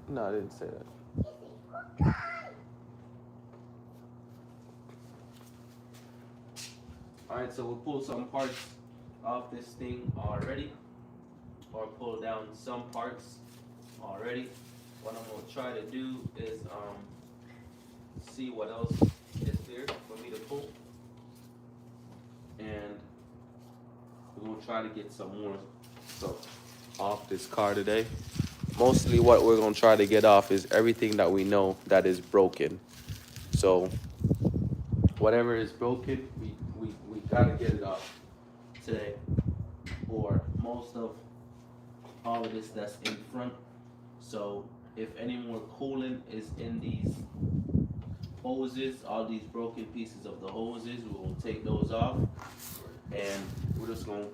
No, I didn't say that. Alright, so we'll pull some parts off this thing already, or pull down some parts already. What I'm gonna try to do is see what else is there for me to pull, and we're gonna try to get some more stuff off this car today. Mostly what we're gonna try to get off is everything that we know that is broken. So whatever is broken, we gotta get it off today. Or most of all of this that's in front. So if any more coolant is in these hoses, all these broken pieces of the hoses, we're gonna take those off, and we're just gonna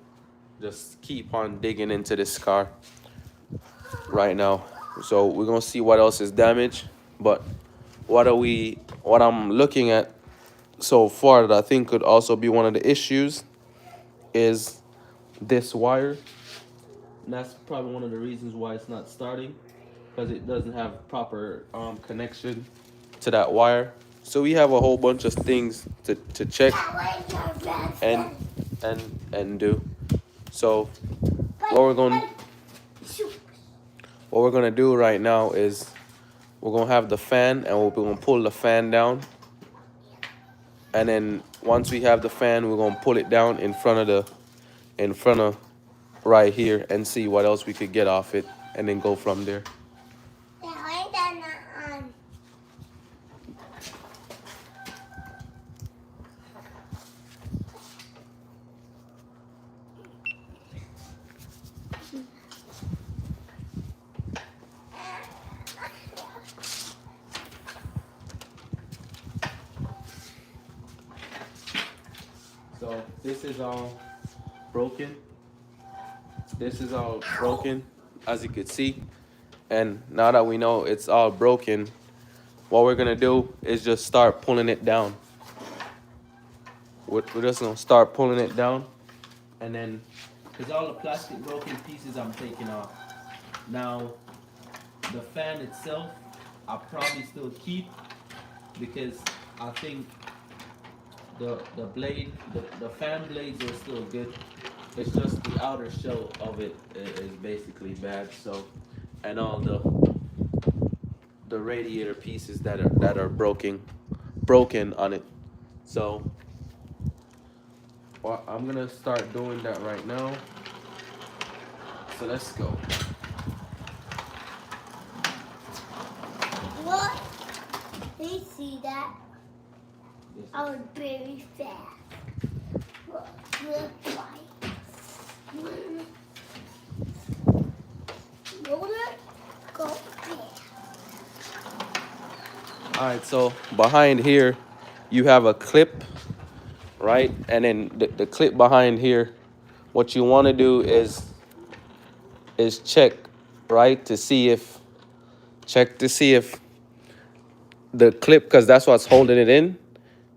just keep on digging into this car right now. So we're gonna see what else is damaged. But what I'm looking at so far that I think could also be one of the issues is this wire. And that's probably one of the reasons why it's not starting, because it doesn't have proper connection to that wire. So we have a whole bunch of things to check and and do. So what we're going what we're gonna do right now is we're gonna have the fan, and we're gonna pull the fan down. And then once we have the fan, we're gonna pull it down in front of right here, and see what else we could get off it, and then go from there. So this is all broken. This is all broken, as you could see. And now that we know it's all broken, what we're gonna do is just start pulling it down. We're just gonna start pulling it down, and then, because all the plastic broken pieces I'm taking off. Now, the fan itself, I'll probably still keep, because I think the blade, the fan blades are still good. It's just the outer shell of it is basically bad. So, and all the radiator pieces that are broken on it. So, well, I'm gonna start doing that right now. So let's go. What? They see that? I was very fast. Look, why? Roller, go fast. All right, so behind here, you have a clip, right? And then the clip behind here, what you want to do is check, right, to see if the clip, because that's what's holding it in.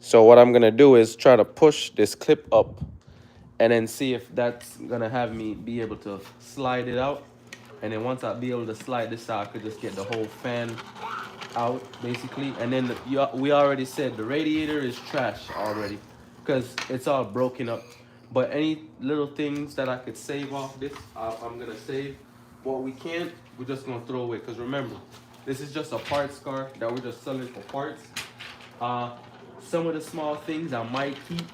So what I'm gonna do is try to push this clip up, and then see if that's gonna have me be able to slide it out. And then once I be able to slide this out, I could just get the whole fan out, basically. And then we already said the radiator is trash already, because it's all broken up. But any little things that I could save off this, I'm gonna save. What we can't, we're just gonna throw away, because remember, this is just a parts car that we're just selling for parts. uh some of the small things I might keep,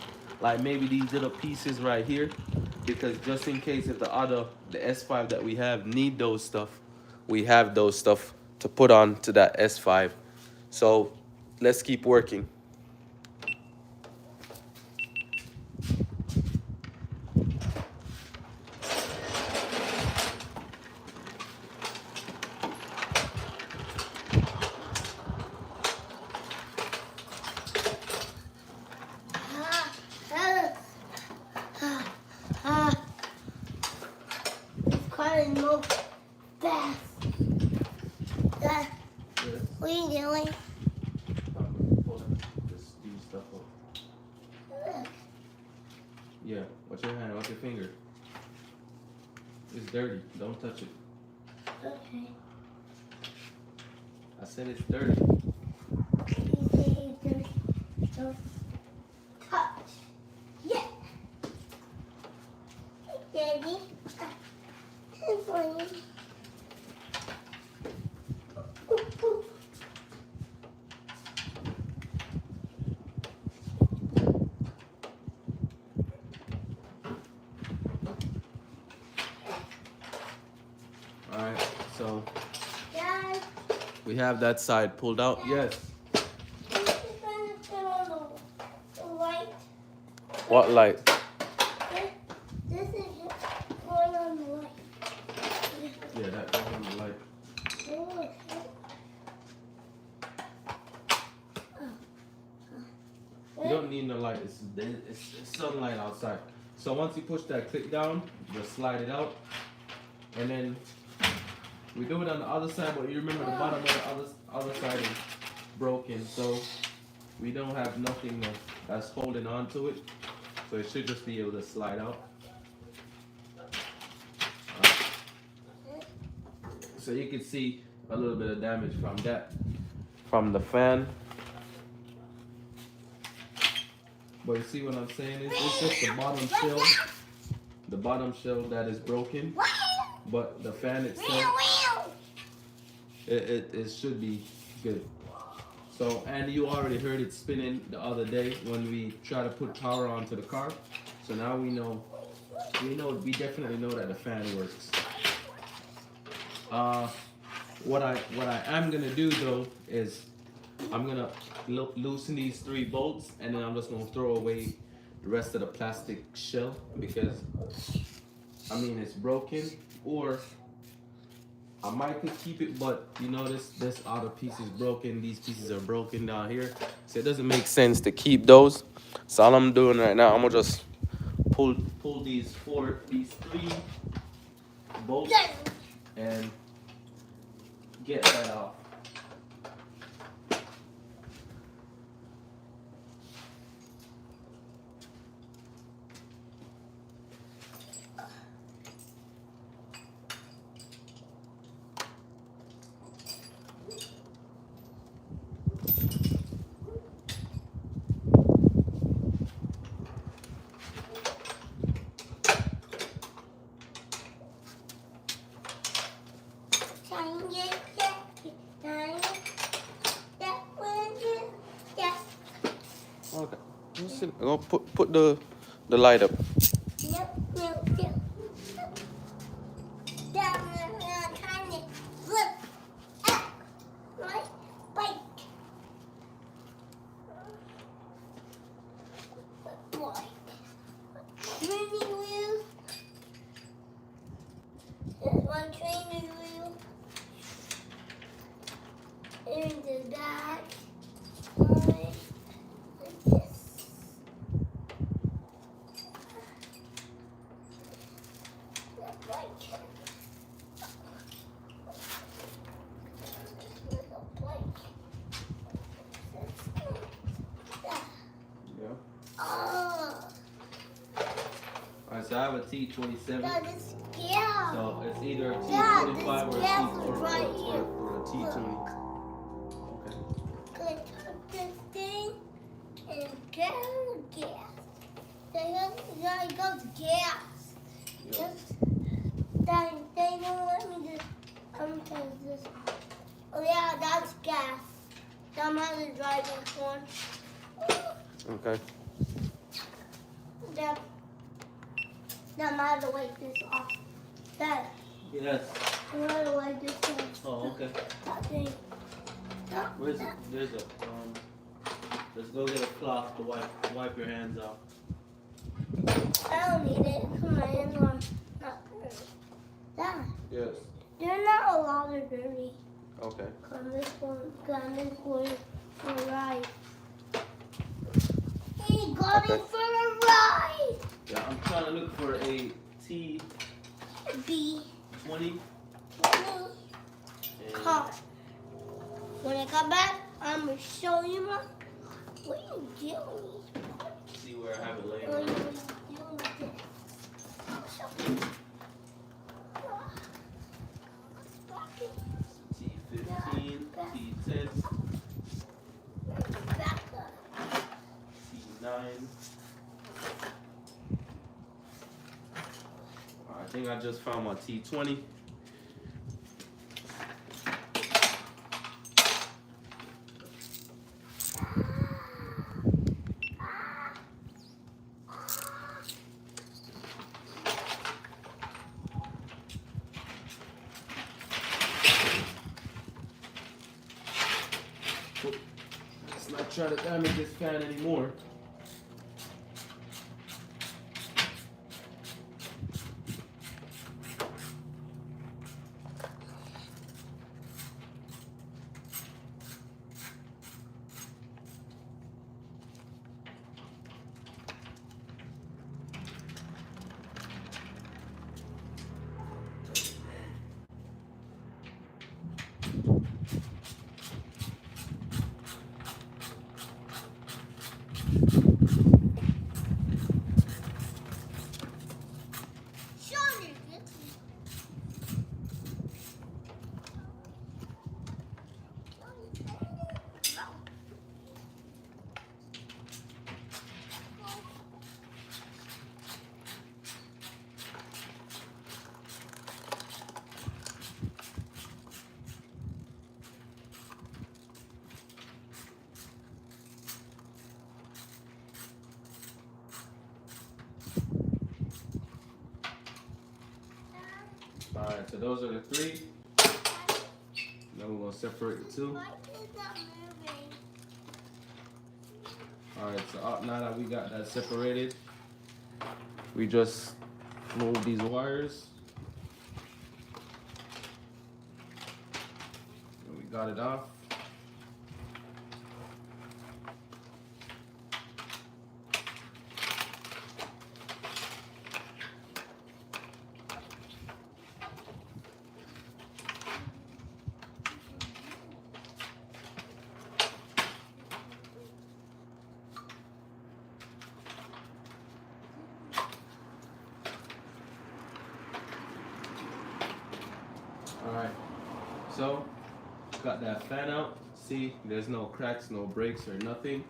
like maybe these little pieces right here, because just in case if the S5 that we have need those stuff, we have those stuff to put on to that S5. So let's keep working. It's quite move fast. What are you doing? Just do stuff up. Yeah, watch your hand, watch your finger. It's dirty, don't touch it. Okay. said it's dirty. You say it's dirty. Don't touch. Yeah. Hey, Daddy. Good for you. Alright, so Dad, we have that side pulled out. Yes. this is gonna turn on the light. What light? This is going on the light. Yeah, that goes on the light. Oh, You don't need no light. It's sunlight outside. So once you push that clip down, just slide it out, and then we do it on the other side. But you remember the bottom of the other side is broken, so we don't have nothing that's holding on to it. So it should just be able to slide out. So you can see a little bit of damage from that, from the fan. But you see what I'm saying? It's just the bottom shell that is broken. But the fan itself, it should be good. So, and you already heard it spinning the other day when we try to put power onto the car. So now we definitely know that the fan works. What I am gonna do though is I'm gonna loosen these 3 bolts, and then I'm just gonna throw away the rest of the plastic shell because I mean it's broken, or I might could keep it, but you know this outer piece is broken. These pieces are broken down here, so it doesn't make sense to keep those. So all I'm doing right now, I'm gonna just pull these 3 bolts and get that off. Okay. Go put the light up. Yep. Dad, I'm trying to look at my bike. Training wheel. There's one training wheel. In the back. Like this. The bike. Oh, Alright, so I have a T27. Dad, this gas. So it's either a Dad, T25 this or gas is a right here. T20. Okay. Gonna touch this thing and get gas. There goes gas. Yeah. They don't let me just touch this. Oh yeah, that's gas. I'm how to drive this one. Okay. Dad, I'm how to wipe this off. Dad, Yes. I'm how to wipe this off. Oh, okay. That thing. Where's it? There's a let's go get a cloth to wipe your hands off. I don't need it because my hands are not dirty. Dad, Yes. they're not a lot of dirty. Okay. Come this one for a ride. He got Okay. it for a ride. Yeah, I'm trying to look for a T20 B. and Car. When I come back, I'm gonna show you my. What are you doing? see where I have it laying. What are you around. doing with it? I'll show you. T15, T10. think I just found my T20. Let's not try to damage this fan anymore. Alright, so those are the three. Now we're gonna separate the two. Alright, so now that we got that separated, we just move these wires. And we got it off. Alright, so got that fan out. See, there's no cracks, no breaks or nothing.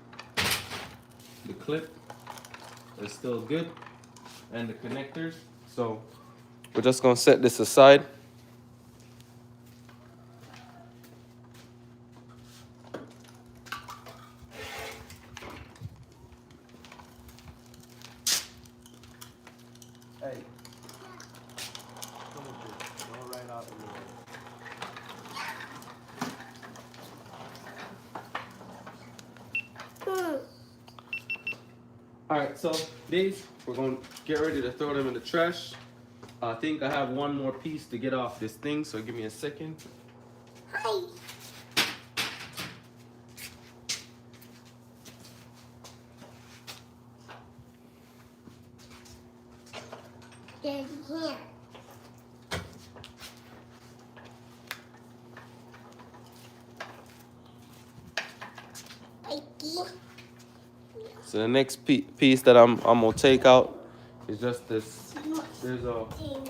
The clip is still good, and the connectors. So we're just gonna set this aside. Hey. Go right out in the way. Alright, so these, we're going to get ready to throw them in the trash. I think I have one more piece to get off this thing, so give me a second. Hi. There's here. So the next piece that I'm gonna take out is just this. There's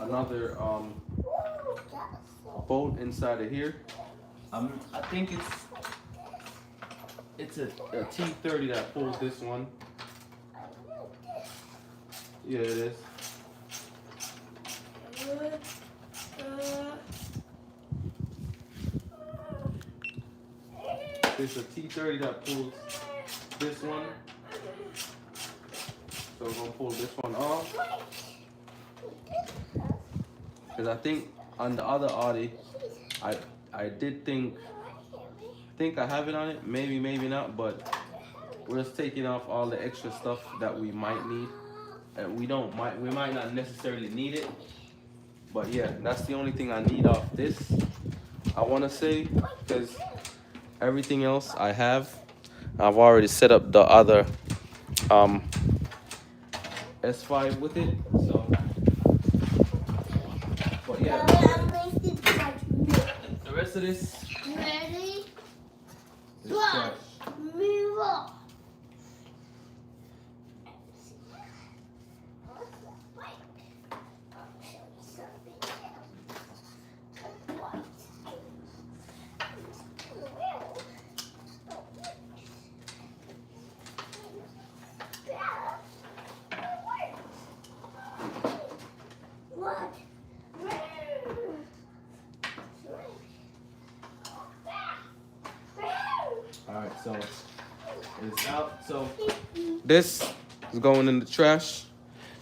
another bolt inside of here. I think it's a T30 that pulls this one. Yeah, it is. There's a T30 that pulls this one. So we're gonna pull this one off. Because I think on the other Audi, I did think I have it on it. Maybe, maybe not, but we're just taking off all the extra stuff that we might need. And we might not necessarily need it. But yeah, that's the only thing I need off this, I wanna say, because everything else I have. I've already set up the other S5 with it, so. But yeah, the rest of this. Ready? Is trash. Move on. What? Alright, so it's out. So this is going in the trash.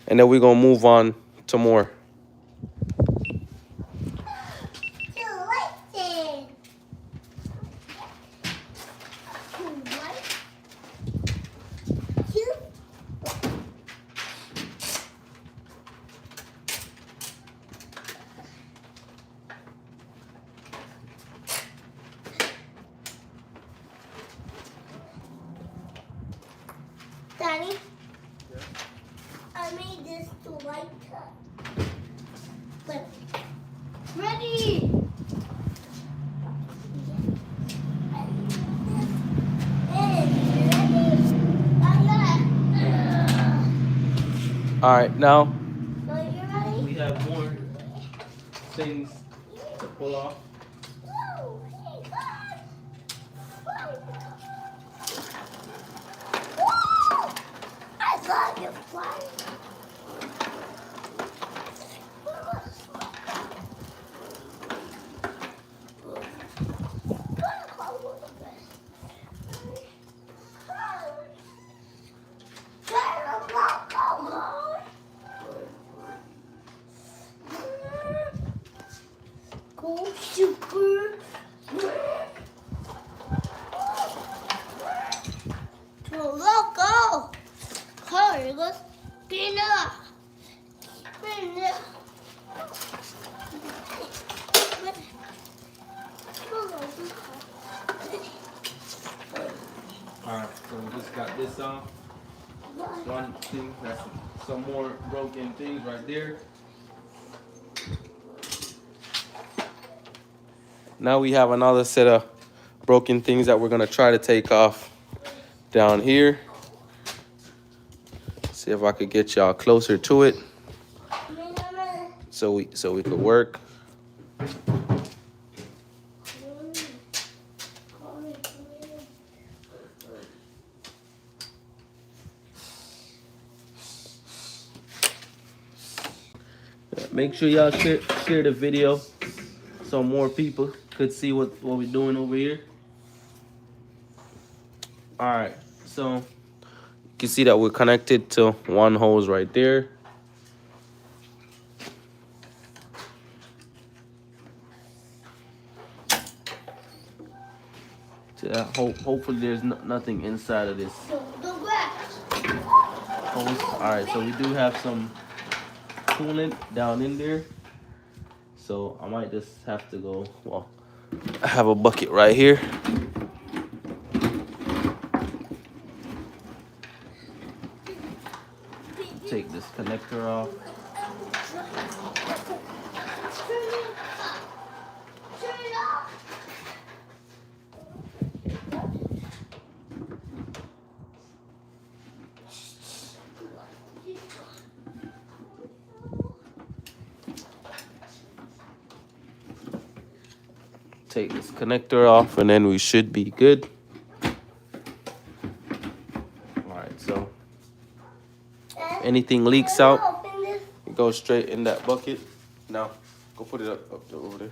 And then we're gonna move on to more. Daddy, yeah. I made this to light up. But ready. All right, now So you ready? we have more things to pull off. Whoa, hey, God. Whoa. I thought you flying. Go super. To loco. Color goes spin up. Spin up. Alright, so we just got this off. One thing, that's some more broken things right there. Now we have another set of broken things that we're gonna try to take off down here. See if I could get y'all closer to it, so we could work. Make sure y'all share the video so more people could see what we're doing over here. All right, so you can see that we're connected to one hose right there. Hopefully there's nothing inside of this hose. All right, so we do have some coolant down in there, so I might just have to go, well, I have a bucket right here. Take this connector off. Take this connector off, and then we should be good. All right, so anything leaks out, it goes straight in that bucket. Now, go put it up over there.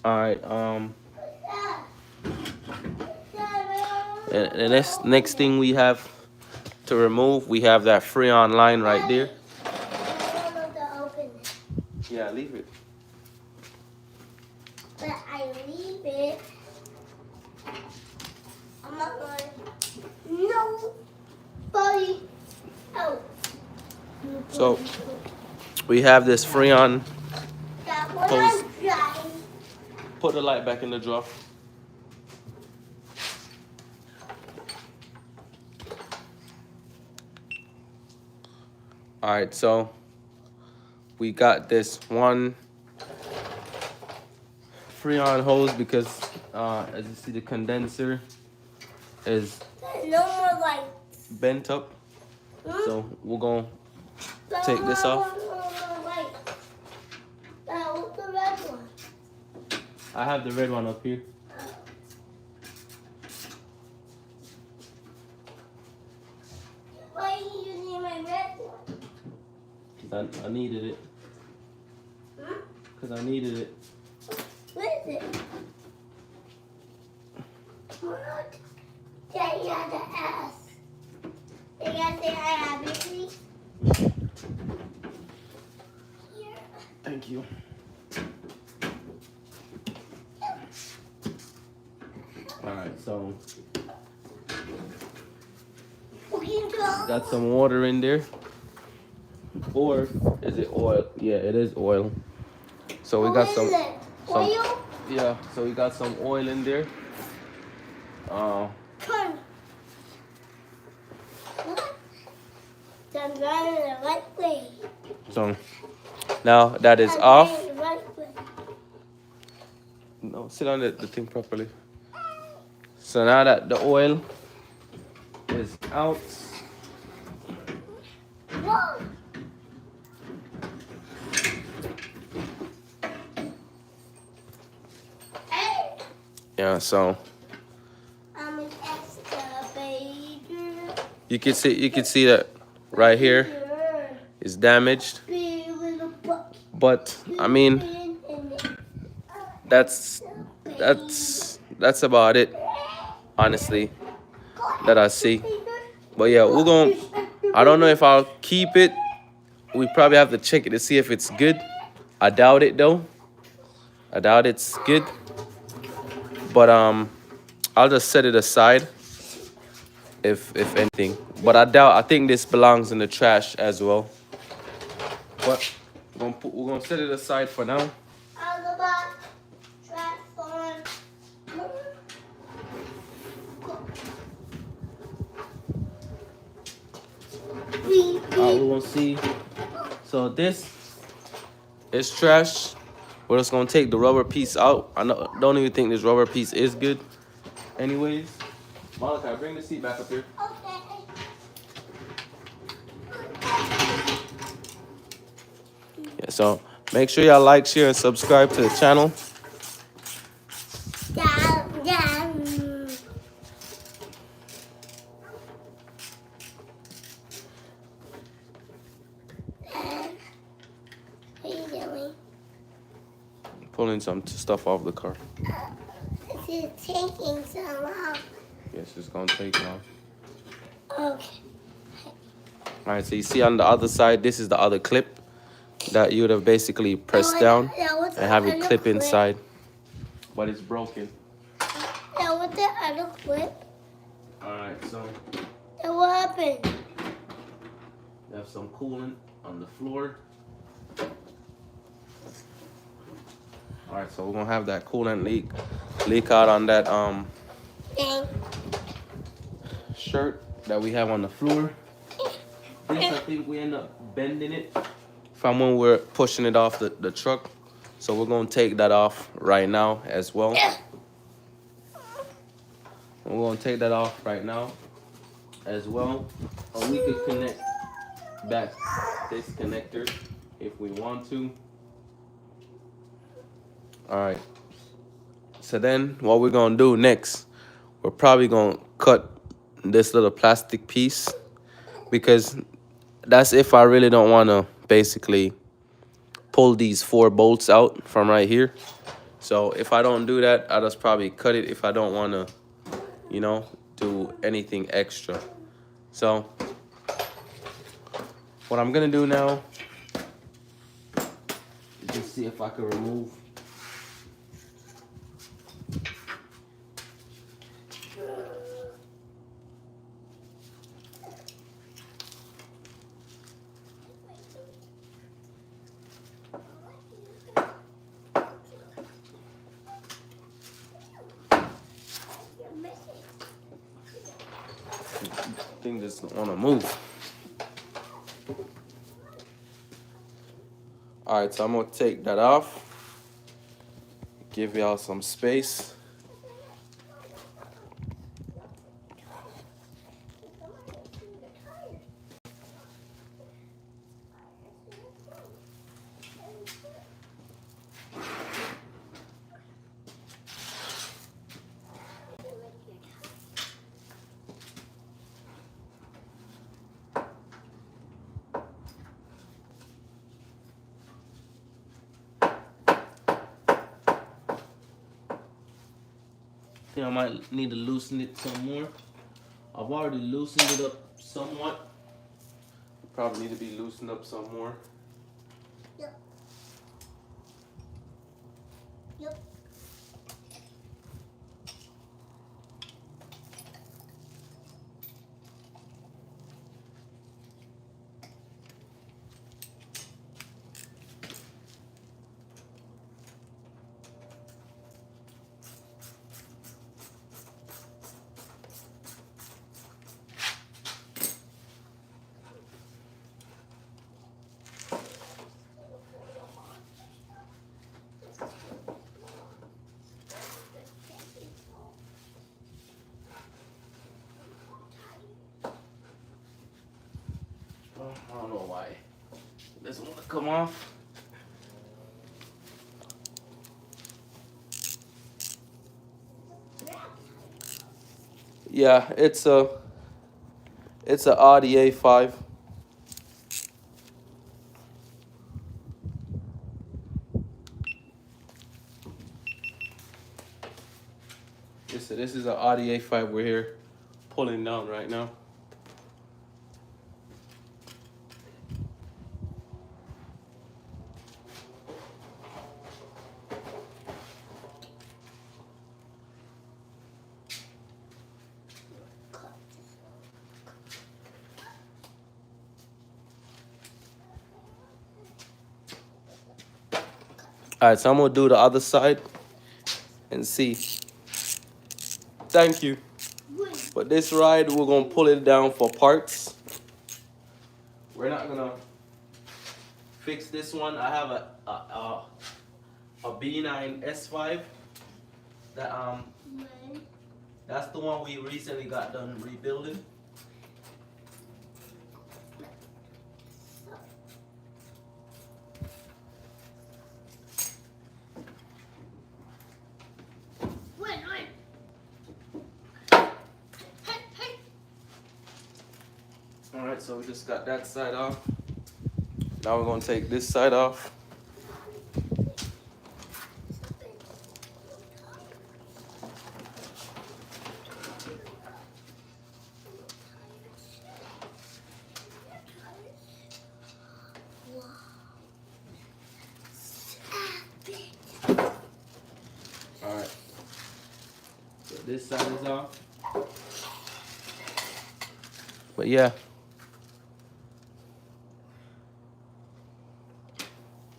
All right, and the next thing we have to remove, we have that Freon line right there. Yeah, leave it. But I leave it. I'm not going. Nobody else. So we have this Freon hose. Put the light back in the drawer. All right, so we got this one Freon hose because as you see, the condenser is no more lights. Bent up. So we're gonna take this off. The red one. I have the red one up here. Why are you using my red one? Because I needed it. Because I needed it. What is it? Daddy had the ass. They got the ass, baby. Here. Thank you. Alright, so got some water in there. Or is it oil? Yeah, it is oil. So we got some oil. Yeah, so we got some oil in there. I'm driving the right way. So now that is off. No, sit on the thing properly. So now that the oil is out. Whoa. Yeah, so I'm an excavator. you can see that right here is damaged. But I mean that's about it, honestly, that I see. But yeah, I don't know if I'll keep it. We probably have to check it to see if it's good. I doubt it though. I doubt it's good. But I'll just set it aside if anything. But I think this belongs in the trash as well. But we're gonna set it aside for now. We're gonna see. So this is trash. We're just gonna take the rubber piece out. Don't even think this rubber piece is good. Anyways, Malachi, bring the seat back up here. Okay. Yeah, so make sure y'all like, share, and subscribe to the channel. Pulling some stuff off the car. It's taking some off. Yes, it's gonna take off. Okay. All right, so you see on the other side, this is the other clip that you would have basically pressed down and have it clip inside, but it's broken. Now with the other clip. All right, so Then what happened? you have some coolant on the floor. All right, so we're gonna have that coolant leak out on that shirt that we have on the floor. This, I think we end up bending it from when we're pushing it off the truck. So we're gonna take that off right now as well. We're gonna take that off right now as well. Or we could connect back this connector if we want to. All right. So then what we're gonna do next, we're probably gonna cut this little plastic piece, because that's if I really don't wanna basically pull these 4 bolts out from right here. So if I don't do that, I'll just probably cut it if I don't wanna, you know, do anything extra. So what I'm gonna do now is just see if I can remove thing just want to move. All right, so I'm gonna take that off, give y'all some space. think I might need to loosen it some more. I've already loosened it up somewhat. Probably need to be loosened up some more. Yep. Yep. I don't know why it doesn't want to come off. Yeah, it's a Audi A5. This is an Audi A5 we're here pulling down right now. All right, so I'm gonna do the other side and see. Thank you. But this ride, we're gonna pull it down for parts. We're not gonna fix this one. I have a B9 S5 that that's the one we recently got done rebuilding. Alright, so we just got that side off. Now we're gonna take this side off. Alright. So this side is off. But yeah.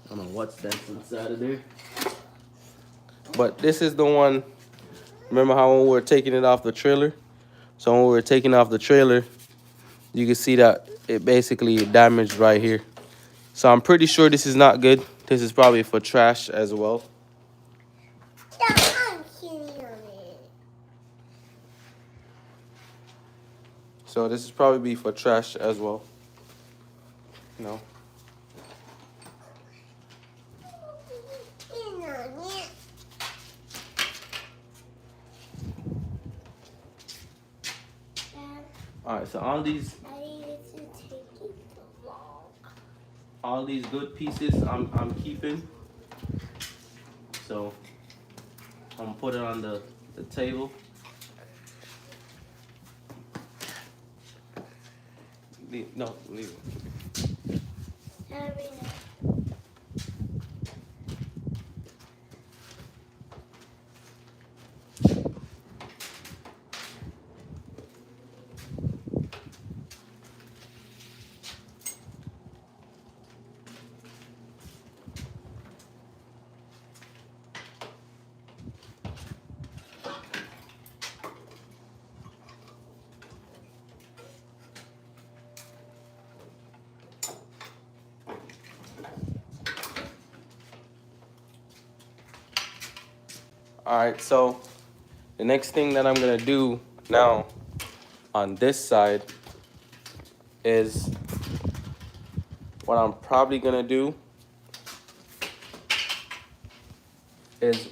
I don't know what's that's inside of there. But this is the one. Remember how when we were taking it off the trailer? So when we were taking off the trailer, you can see that it basically damaged right here. So I'm pretty sure this is not good. This is probably for trash as well. So this is probably be for trash as well. No. All right, so all these good pieces I'm keeping. So I'm gonna put it on the table. No, leave it. All right, so the next thing that I'm gonna do now on this side is what I'm probably gonna do is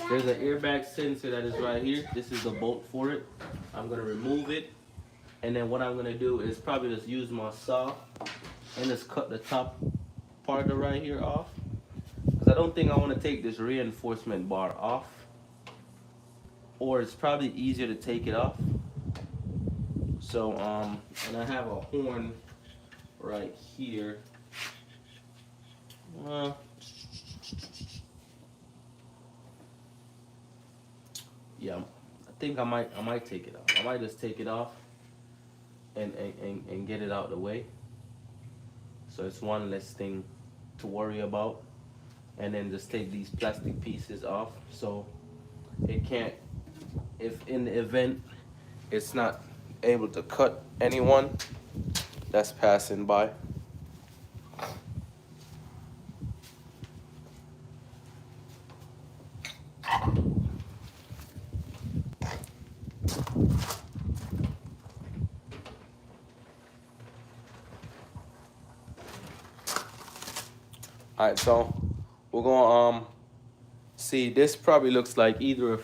there's an airbag sensor that is right here. This is the bolt for it. I'm gonna remove it, and then what I'm gonna do is probably just use my saw and just cut the top part of right here off, because I don't think I want to take this reinforcement bar off. or it's probably easier to take it off. So and I have a horn right here. Yeah, I think I might take it off. I might just take it off and get it out of the way. So it's one less thing to worry about. And then just take these plastic pieces off so it can't, if in the event it's not able to cut anyone that's passing by. All right, so we're gonna see. This probably looks like either a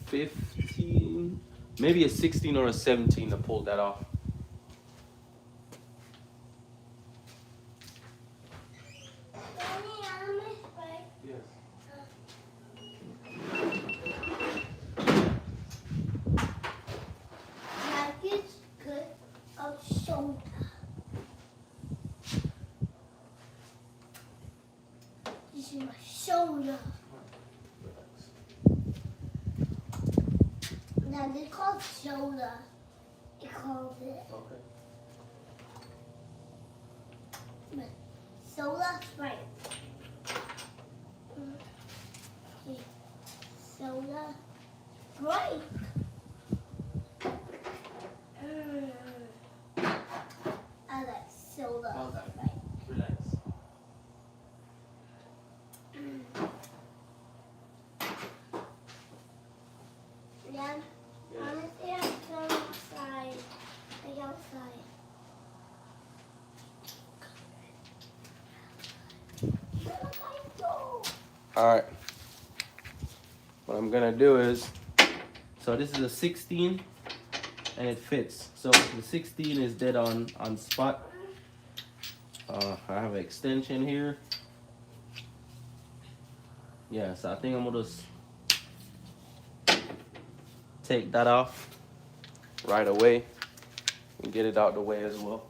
15, maybe a 16 or a 17 to pull that off. Yes. Jacket's good of shoulder. This is my shoulder. Now they call it shoulder. They call it. Okay. But shoulder strength. Shoulder strength. I like shoulder strength. Relax. Yeah. Honestly, I'm going outside. Like outside. All right. What I'm gonna do is, so this is a 16, and it fits. So the 16 is dead on spot. I have an extension here. Yeah, so I think I'm gonna just take that off right away and get it out the way as well.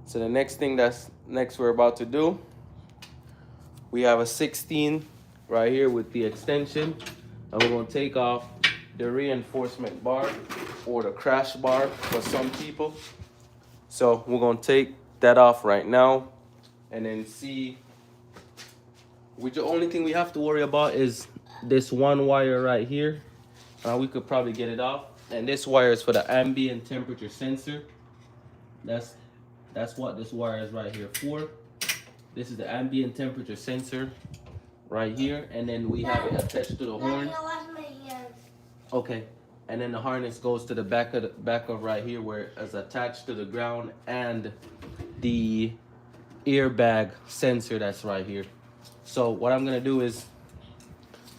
So the next thing we're about to do, we have a 16 right here with the extension, and we're gonna take off the reinforcement bar or the crash bar for some people. So we're gonna take that off right now and then see. The only thing we have to worry about is this one wire right here. We could probably get it off. And this wire is for the ambient temperature sensor. That's what this wire is right here for. This is the ambient temperature sensor right here. And then we have it attached to the horn. Okay. And then the harness goes to the back of right here where it's attached to the ground and the airbag sensor that's right here. So what I'm gonna do is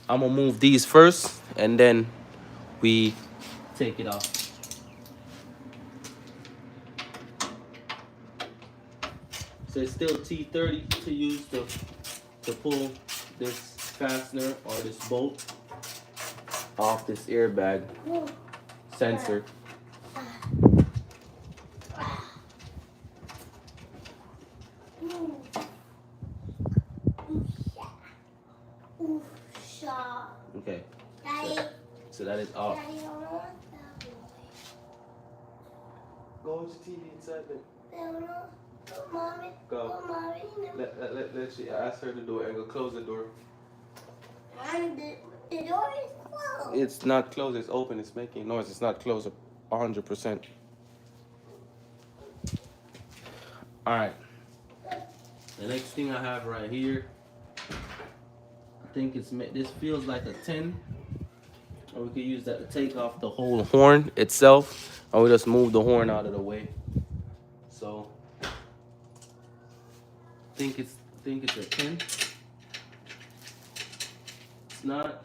I'm gonna move these first and then we take it off. So it's still T30 to use to pull this fastener or this bolt off this airbag sensor. Okay. So that is off. Go watch TV inside there. Mommy. Go. Mommy. Let she ask her to do it and go close the door. And the door is closed. It's not closed, it's open, it's making noise. It's not closed 100%. Alright. The next thing I have right here, I think this feels like a 10. And we can use that to take off the whole horn itself. And we just move the horn out of the way. So I think it's a 10. It's not.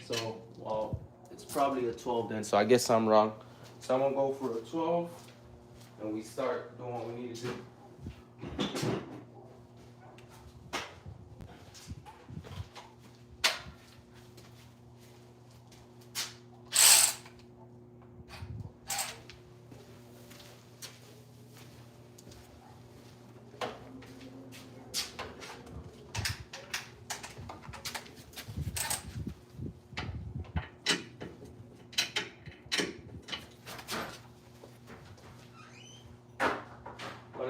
So, well, it's probably a 12 then. So I guess I'm wrong. So I'm gonna go for a 12, and we start doing what we need to do.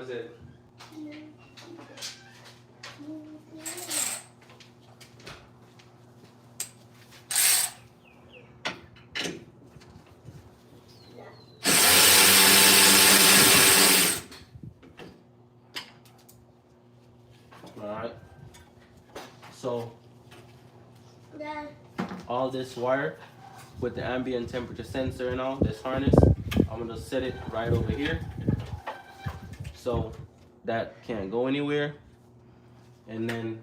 is it? Alright. So all this wire with the ambient temperature sensor and all, this harness, I'm gonna set it right over here. So that can't go anywhere. And then,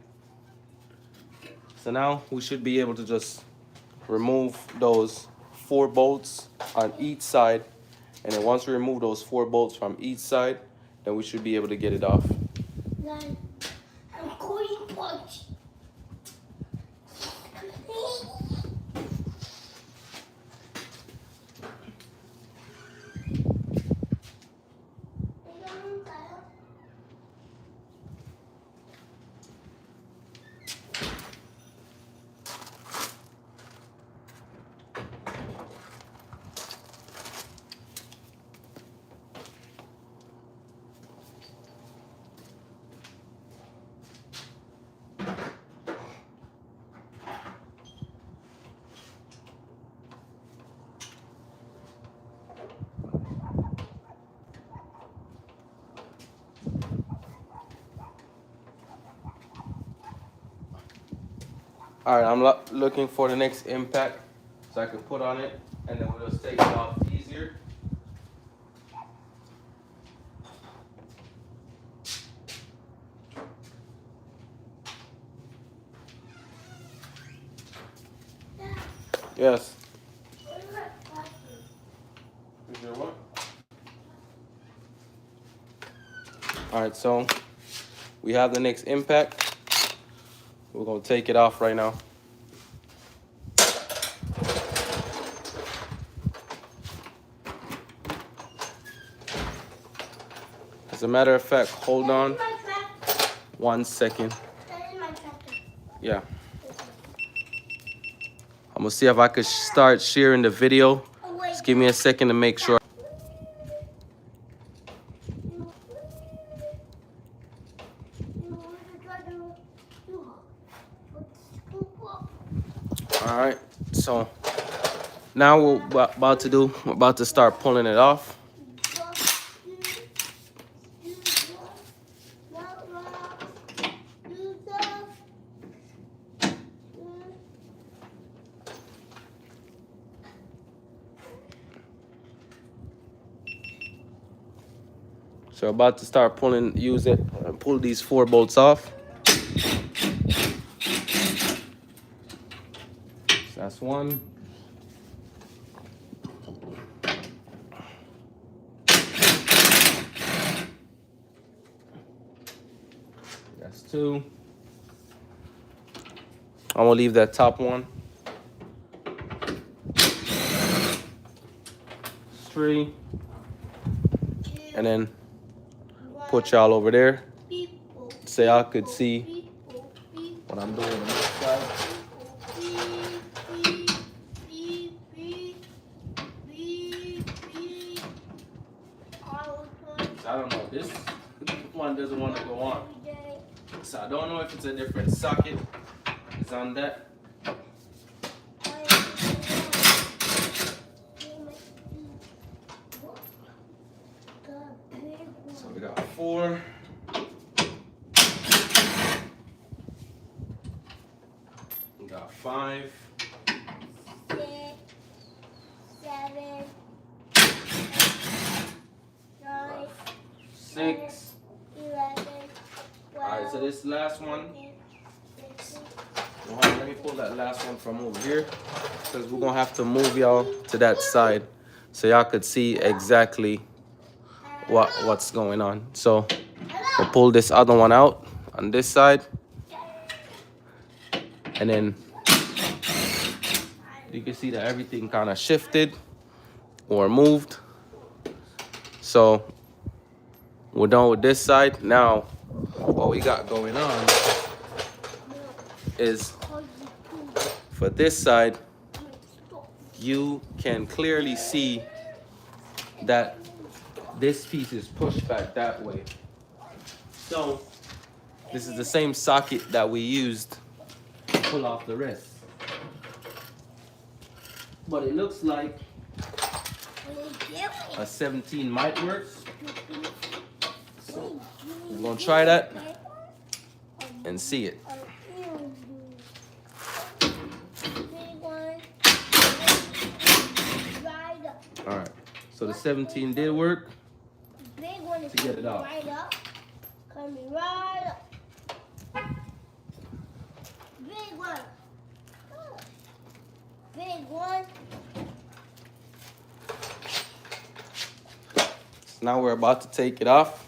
so now we should be able to just remove those 4 bolts on each side. And then once we remove those 4 bolts from each side, then we should be able to get it off. Then I'm going to punch. All right, I'm looking for the next impact so I can put on it, and then we'll just take it off easier. Yes. Is there what? All right, so we have the next impact. We're gonna take it off right now. As a matter of fact, hold on 1 second. Yeah. I'm gonna see if I could start sharing the video. Just give me a second to make sure. All right, so now what we're about to start pulling it off. So about to start pull these 4 bolts off. So that's 1. That's 2. I'm gonna leave that top one. 3. And then put y'all over there so y'all could see what I'm doing on this side. So I don't know, this one doesn't want to go on. So I don't know if it's a different socket. It's on that. So we got 4. We got 5. 6, 7, 9, 6. 11, 12. Alright, so this last one. Let me pull that last one from over here, because we're gonna have to move y'all to that side so y'all could see exactly what's going on. So we'll pull this other one out on this side, and then you can see that everything kind of shifted or moved. So we're done with this side. Now what we got going on is for this side, you can clearly see that this piece is pushed back that way. So this is the same socket that we used to pull off the rest. But it looks like a 17 might work. So we're gonna try that and see it. All right. So the 17 did work. Big one is to get it off. Right up. Coming right up. Big one. Big one. So now we're about to take it off.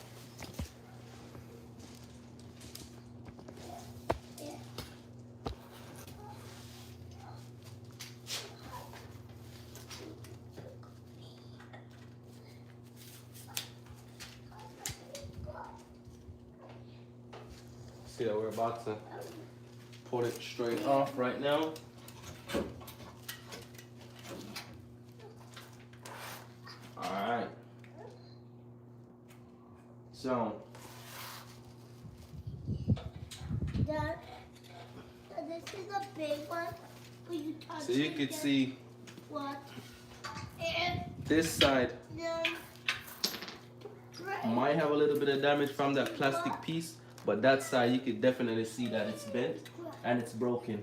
See that we're about to pull it straight off right now. Alright. So Dad, this is a big one. Will you touch so you can see what? And this side then might have a little bit of damage from that plastic piece, but that side you can definitely see that it's bent and it's broken.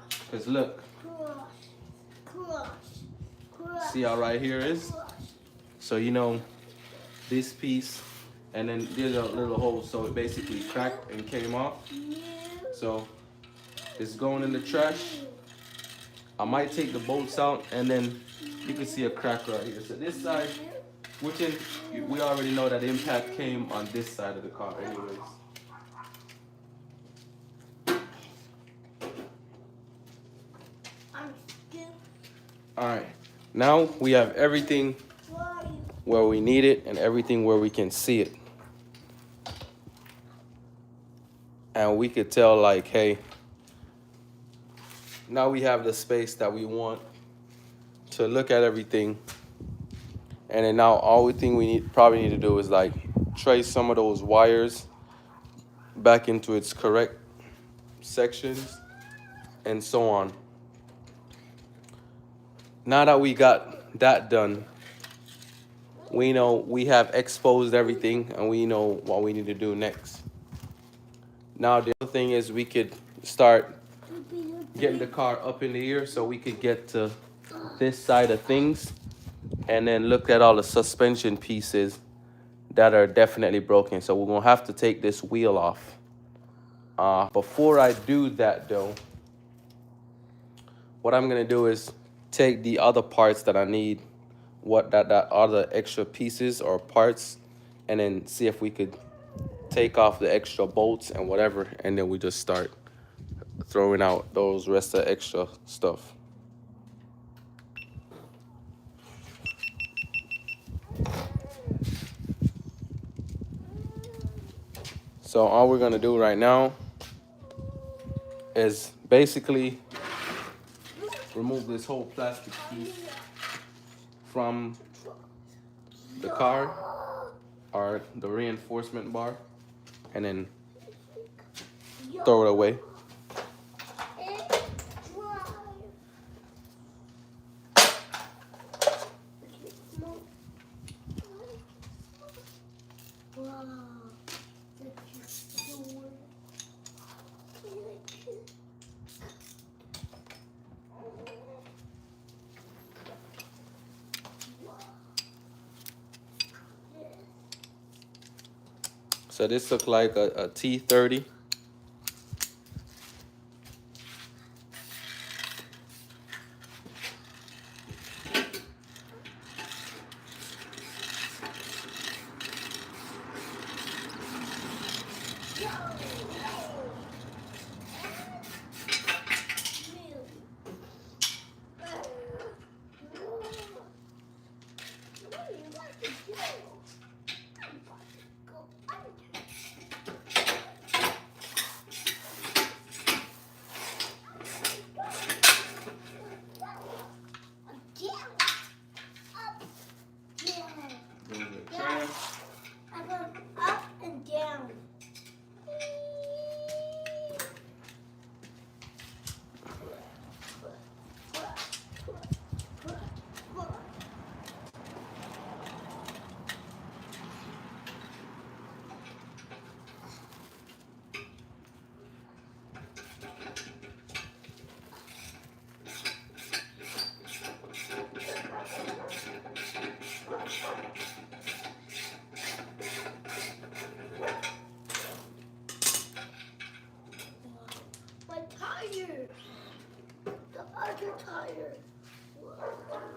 Because look, see how right here is? So you know this piece, and then there's a little hole, so it basically cracked and came off. So it's going in the trash. I might take the bolts out, and then you can see a crack right here. So this side, we already know that the impact came on this side of the car anyways. Alright, now we have everything where we need it and everything where we can see it. And we could tell like, hey, now we have the space that we want to look at everything. And then now all we probably need to do is like trace some of those wires back into its correct sections and so on. Now that we got that done, we know we have exposed everything and we know what we need to do next. Now the other thing is we could start getting the car up in the air so we could get to this side of things and then look at all the suspension pieces that are definitely broken. So we're gonna have to take this wheel off. Before I do that though, what I'm gonna do is take the other parts that I need, that other extra pieces or parts, and then see if we could take off the extra bolts and whatever, and then we just start throwing out those rest of the extra stuff. So all we're gonna do right now is basically remove this whole plastic piece from the car or the reinforcement bar and then throw it away. So this looks like a T30. I go up and down. tire.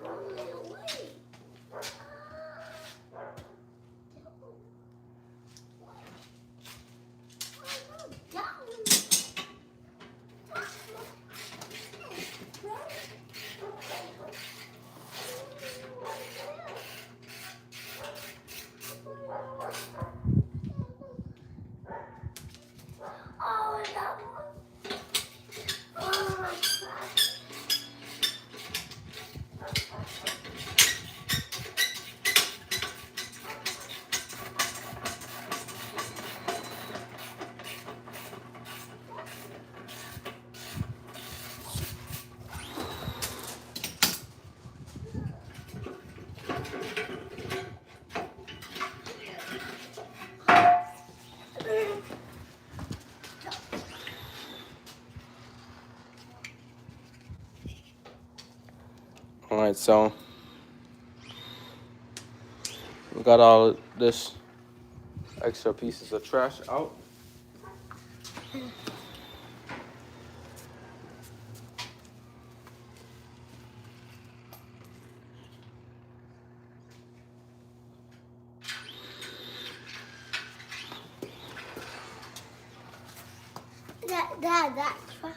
Rolling away. Oh, that one. Oh, my God. All right, so we got all this extra pieces of trash out. That's right.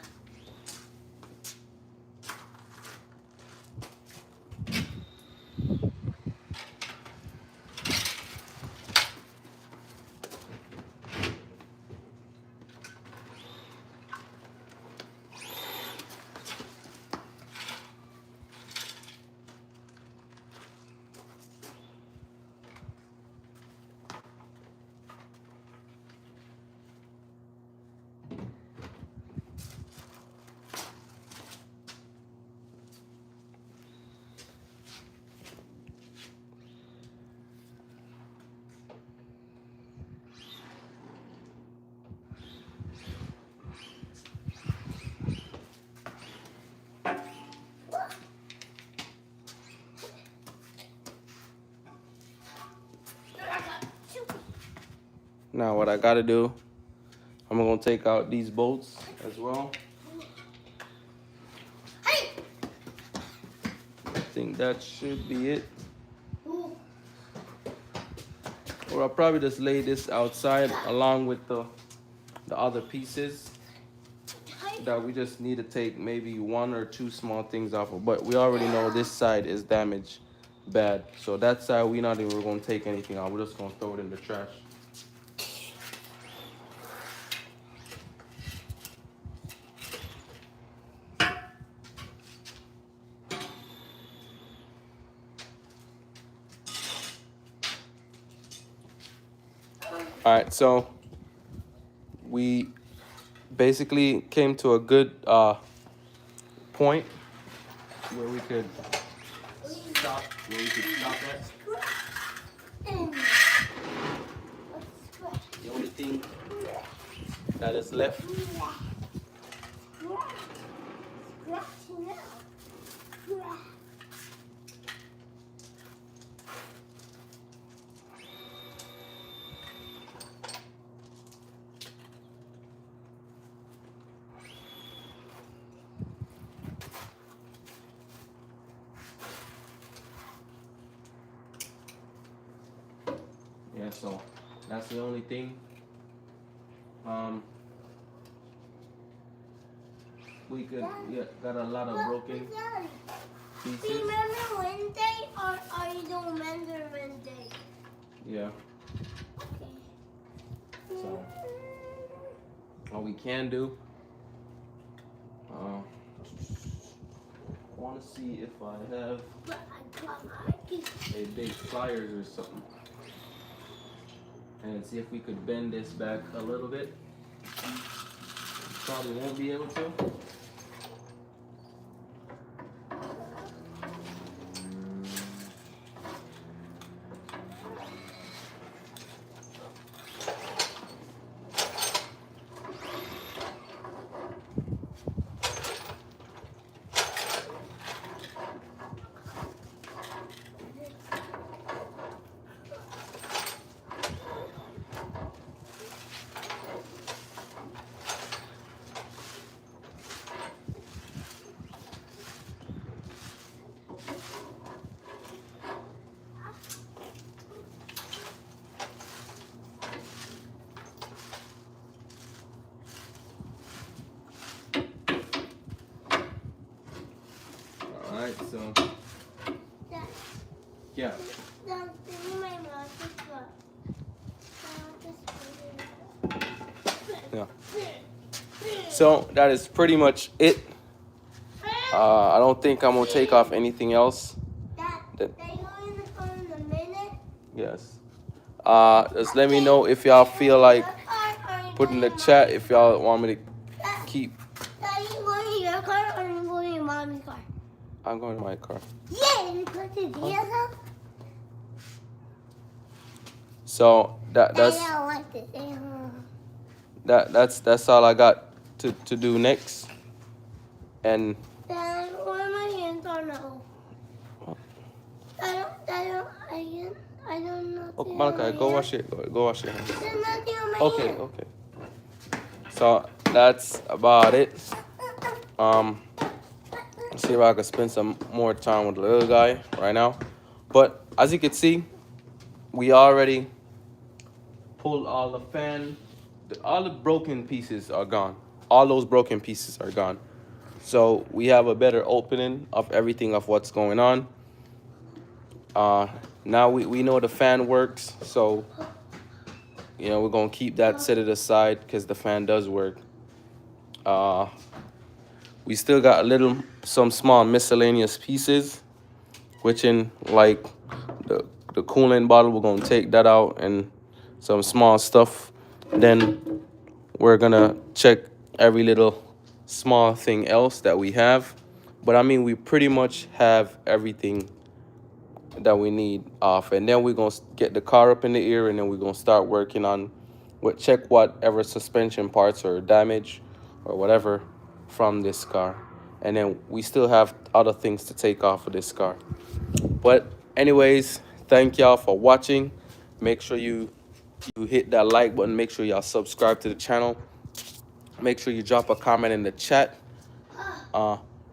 Now what I gotta do, I'm gonna take out these bolts as well. Hey! I think that should be it. Ooh. Or I'll probably just lay this outside along with the other pieces that we just need to take maybe one or two small things off of. But we already know this side is damaged bad. So that side we're not even gonna take anything out. We're just gonna throw it in the trash. All right, so we basically came to a good point where we could stop. At. The only thing that is left yeah, so that's the only thing. We got a lot of broken pieces. Do you remember Wednesday or you don't remember Wednesday? Yeah. Okay. So what we can do, I want to see if I have a big pliers or something, and see if we could bend this back a little bit. Probably won't be able to. right, so Dad, yeah. Dad, give me my mom's car. Yeah. So that is pretty much it. I don't think I'm gonna take off anything else. Dad, they go in the car in a minute. Yes. Just let me know if y'all feel like put in the chat if y'all want me to keep. Are you going in your car or are you going in your mommy's car? I'm going to my car. Yeah, you put the gears up. So I don't like this. that's all I got to do next. And Dad, where my hands are now. I don't know. oh, Malachi, go wash it. Go wash your hands. There's nothing on my Okay, hand. okay. So that's about it. Let's see if I can spend some more time with the little guy right now. But as you can see, we already pulled all the fan. All the broken pieces are gone. All those broken pieces are gone. So we have a better opening of everything of what's going on. Now we know the fan works, so you know we're gonna keep that set it aside because the fan does work. We still got some small miscellaneous pieces, which in like the coolant bottle, we're gonna take that out and some small stuff. Then we're gonna check every little small thing else that we have. But I mean, we pretty much have everything that we need off, and then we're gonna get the car up in the air, and then we're gonna start working on check whatever suspension parts are damaged or whatever from this car. And then we still have other things to take off of this car. But anyways, thank y'all for watching. Make sure you hit that like button. Make sure y'all subscribe to the channel. Make sure you drop a comment in the chat.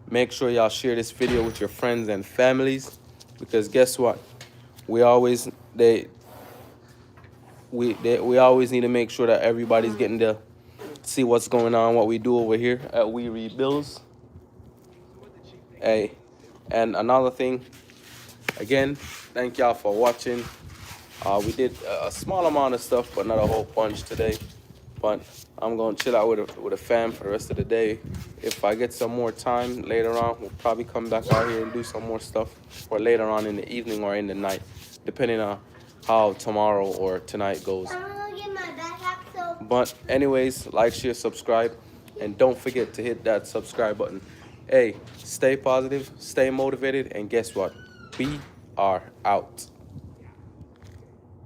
Make sure y'all share this video with your friends and families, because guess what? We always need to make sure that everybody's getting to see what's going on, what we do over here at Rebuildz. Hey, and another thing, again, thank y'all for watching. We did a small amount of stuff, but not a whole bunch today. But I'm gonna chill out with a fam for the rest of the day. If I get some more time later on, we'll probably come back out here and do some more stuff, or later on in the evening or in the night, depending on how tomorrow or tonight goes. I'm gonna get my backpack, so. But anyways, like, share, subscribe, and don't forget to hit that subscribe button. Hey, stay positive, stay motivated, and guess what? We are out.